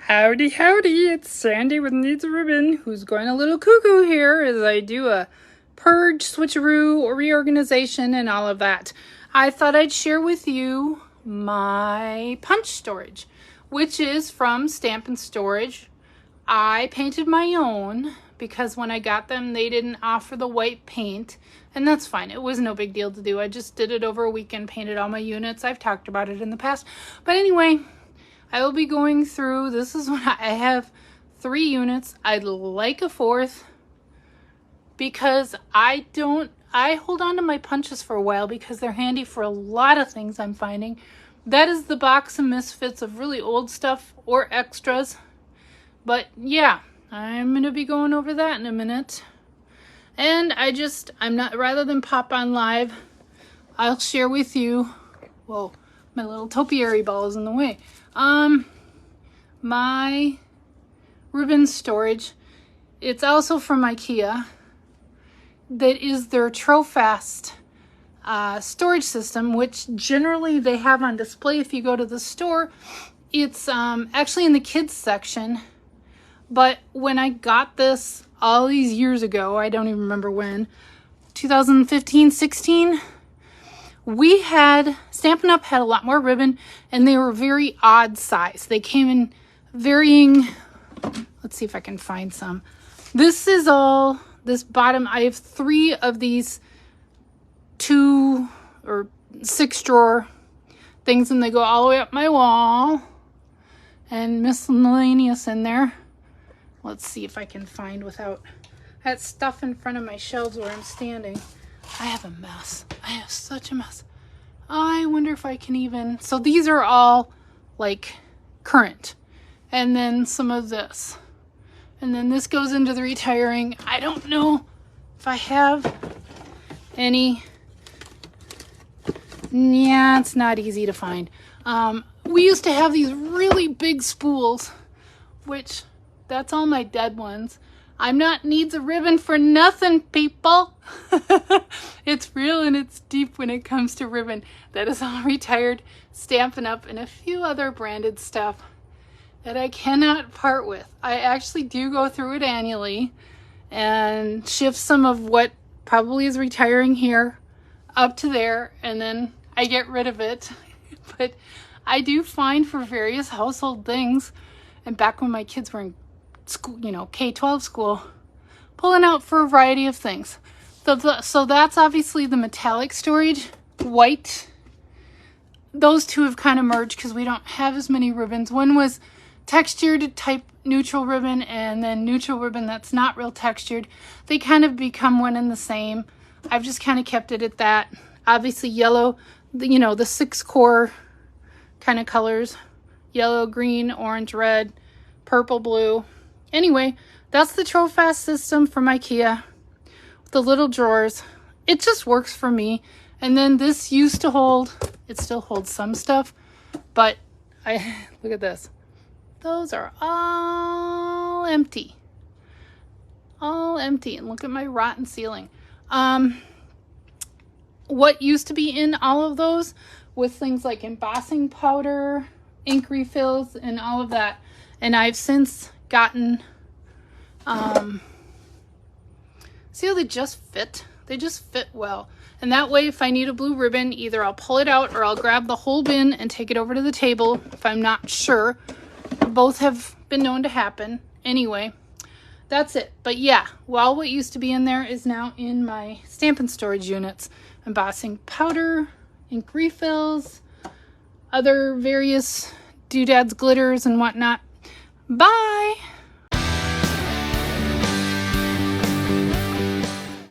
Howdy, howdy, it's Sandy with Needs a Ribbon, who's going a little cuckoo here as I do a purge, switcheroo, reorganization, and all of that. I thought I'd share with you my punch storage, which is from Stampin' Storage. I painted my own because when I got them, they didn't offer the white paint, and that's fine. It was no big deal to do. I just did it over a weekend, painted all my units. I've talked about it in the past. But anyway, I will be going through, this is what I have 3 units. I'd like a 4th because I hold on to my punches for a while because they're handy for a lot of things I'm finding. That is the box of misfits of really old stuff or extras. But yeah, I'm going to be going over that in a minute. And rather than pop on live, I'll share with you, whoa, my little topiary ball is in the way. My ribbon storage. It's also from Ikea. That is their Trofast storage system, which generally they have on display if you go to the store. It's actually in the kids section. But when I got this all these years ago, I don't even remember when, 2015, 16, Stampin' Up! Had a lot more ribbon, and they were very odd size. They came in varying, let's see if I can find some. This bottom, I have 3 of these 2 or 6 drawer things, and they go all the way up my wall, and miscellaneous in there. Let's see if I can find without that stuff in front of my shelves where I'm standing. I have a mess. I have such a mess. I wonder if I can even... So these are all like current. And then some of this. And then this goes into the retiring. I don't know if I have any... Yeah, it's not easy to find. We used to have these really big spools, which that's all my dead ones. I'm not needs a ribbon for nothing, people. It's real and it's deep when it comes to ribbon. That is all retired, Stampin' Up! And a few other branded stuff that I cannot part with. I actually do go through it annually and shift some of what probably is retiring here up to there, and then I get rid of it. But I do find for various household things, and back when my kids were in school, K-12 school, pulling out for a variety of things. So that's obviously the metallic storage, white. Those two have kind of merged because we don't have as many ribbons. One was textured type neutral ribbon, and then neutral ribbon that's not real textured. They kind of become one and the same. I've just kind of kept it at that. Obviously yellow, the 6 core kind of colors. Yellow, green, orange, red, purple, blue. Anyway, that's the Trofast system from Ikea. The little drawers. It just works for me. And then this used to hold, it still holds some stuff, but look at this. Those are all empty. All empty. And look at my rotten ceiling. What used to be in all of those with things like embossing powder, ink refills, and all of that. And I've since gotten, see how they just fit? They just fit well. And that way, if I need a blue ribbon, either I'll pull it out or I'll grab the whole bin and take it over to the table if I'm not sure. Both have been known to happen. Anyway, that's it. But yeah, well, what used to be in there is now in my Stampin' Storage units. Embossing powder, ink refills, other various doodads, glitters, and whatnot. Bye!